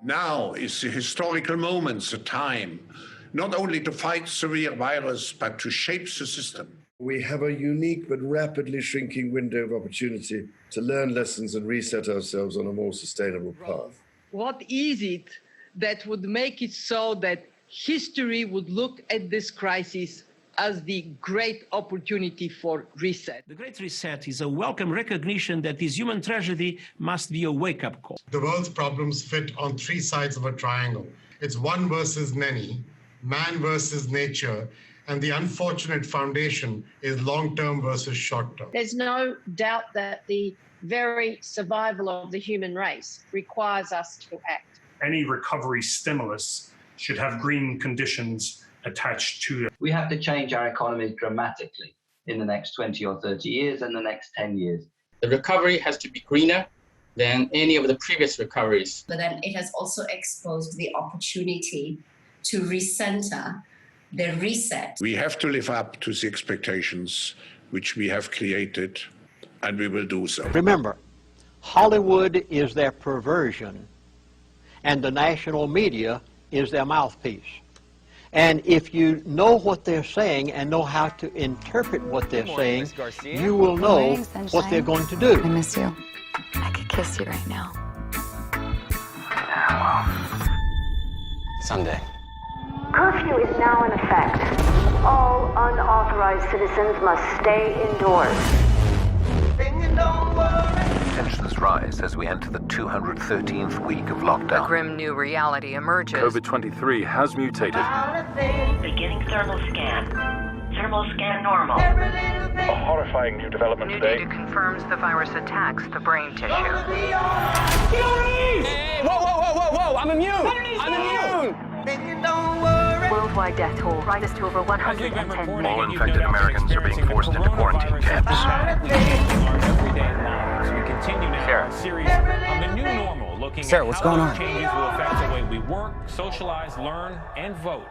Now is the historical moment, the time, not only to fight severe virus, but to shape the system. We have a unique but rapidly shrinking window of opportunity to learn lessons and reset ourselves on a more sustainable path. What is it that would make it so that history would look at this crisis as the great opportunity for reset? The Great Reset is a welcome recognition that this human tragedy must be a wake-up call. The world's problems fit on three sides of a triangle. It's one versus many, man versus nature, and the unfortunate foundation is long-term versus short-term. There's no doubt that the very survival of the human race requires us to act. Any recovery stimulus should have green conditions attached to it. We have to change our economy dramatically in the next 20 or 30 years and the next 10 years. The recovery has to be greener than any of the previous recoveries. But then it has also exposed the opportunity to recenter, the reset. We have to live up to the expectations which we have created, and we will do so. Remember, Hollywood is their perversion, and the national media is their mouthpiece. And if you know what they're saying and know how to interpret what they're saying, you will know what they're going to do. I miss you. I could kiss you right now. Someday. Curfew is now in effect. All unauthorized citizens must stay indoors. Tensions rise as we enter the 213th week of lockdown. A grim new reality emerges. COVID-23 has mutated. Beginning thermal scan. Thermal scan normal. A horrifying new development New today. data confirms the virus attacks the brain tissue. Hey, whoa, I'm immune! I'm immune! Worldwide death toll rises to over 110 million. All infected Americans are being forced into quarantine camps. Every day lives. We continue now our series on the new normal, looking at how those changes will affect the way we work, socialize, learn, and vote.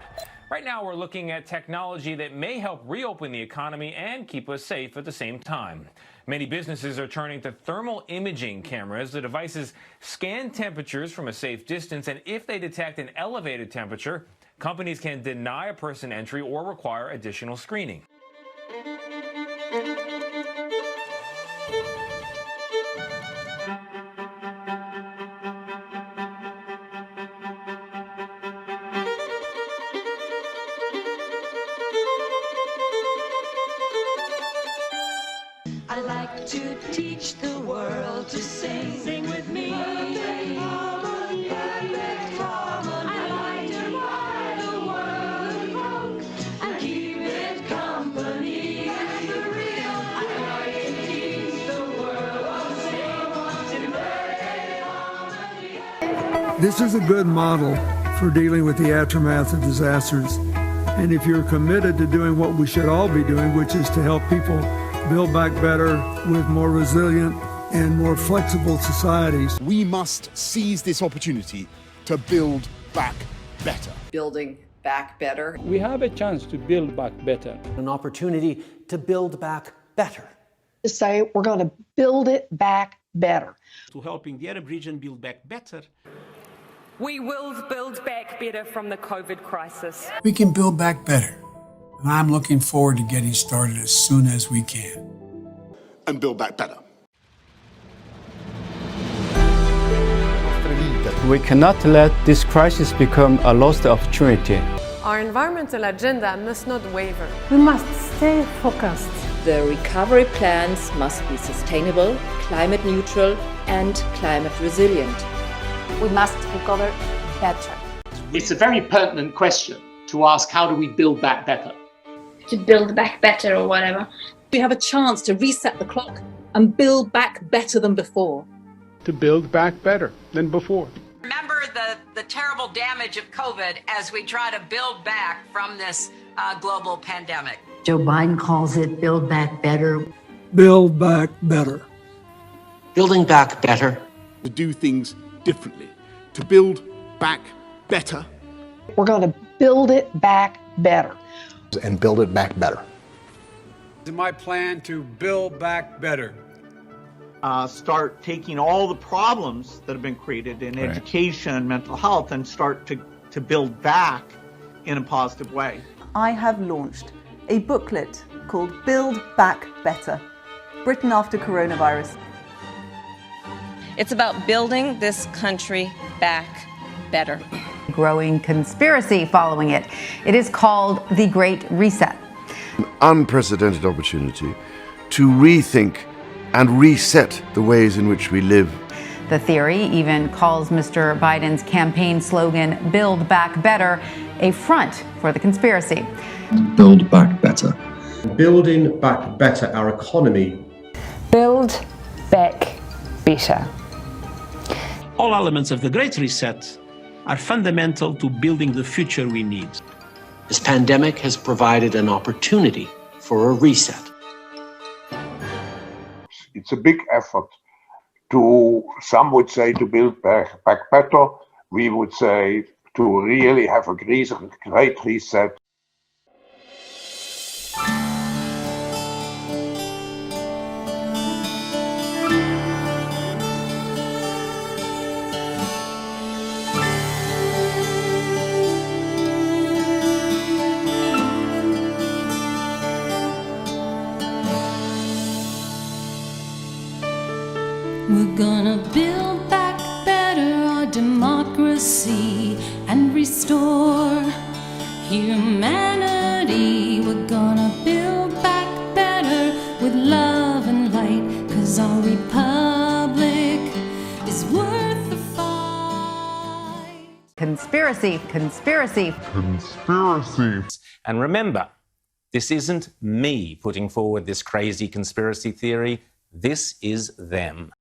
Right now, we're looking at technology that may help reopen the economy and keep us safe at the same time. Many businesses are turning to thermal imaging cameras. The devices scan temperatures from a safe distance, and if they detect an elevated temperature, companies can deny a person entry or require additional screening. I like to teach the world to sing. Sing with me. Perfect harmony. Perfect harmony. I like to ride the world and keep it company. That's the real. I like to teach the world to sing. Perfect harmony. This is a good model for dealing with the aftermath of disasters. And if you're committed to doing what we should all be doing, which is to help people build back better with more resilient and more flexible societies. We must seize this opportunity to build back better. Building back better. We have a chance to build back better. An opportunity to build back better. To say we're going to build it back better. To helping the Arab region build back better. We will build back better from the COVID crisis. We can build back better. And I'm looking forward to getting started as soon as we can. And build back better. We cannot let this crisis become a lost opportunity. Our environmental agenda must not waver. We must stay focused. The recovery plans must be sustainable, climate neutral, and climate resilient. We must recover better. It's a very pertinent question to ask, how do we build back better? To build back better or whatever. We have a chance to reset the clock and build back better than before. To build back better than before. Remember the terrible damage of COVID as we try to build back from this global pandemic. Joe Biden calls it build back better. Build back better. Building back better. To do things differently. To build back better. We're going to build it back better. And build it back better. It's my plan to build back better. start taking all the problems that have been created in education, mental health, and start to build back in a positive way. I have launched a booklet called Build Back Better, Britain After Coronavirus. It's about building this country back better. Growing conspiracy following it. It is called the Great Reset. An unprecedented opportunity to rethink and reset the ways in which we live. The theory even calls Mr. Biden's campaign slogan, Build Back Better, a front for the conspiracy. Build back better. Building back better our economy. Build back better. All elements of the Great Reset are fundamental to building the future we need. This pandemic has provided an opportunity for a reset. It's a big effort to, some would say, to build back better. We would say to really have a great reset. We're gonna build back better our democracy and restore humanity. We're gonna build back better with love and light, 'cause our republic is worth the fight. Conspiracy, conspiracy. Conspiracy. And remember, this isn't me putting forward this crazy conspiracy theory. This is them.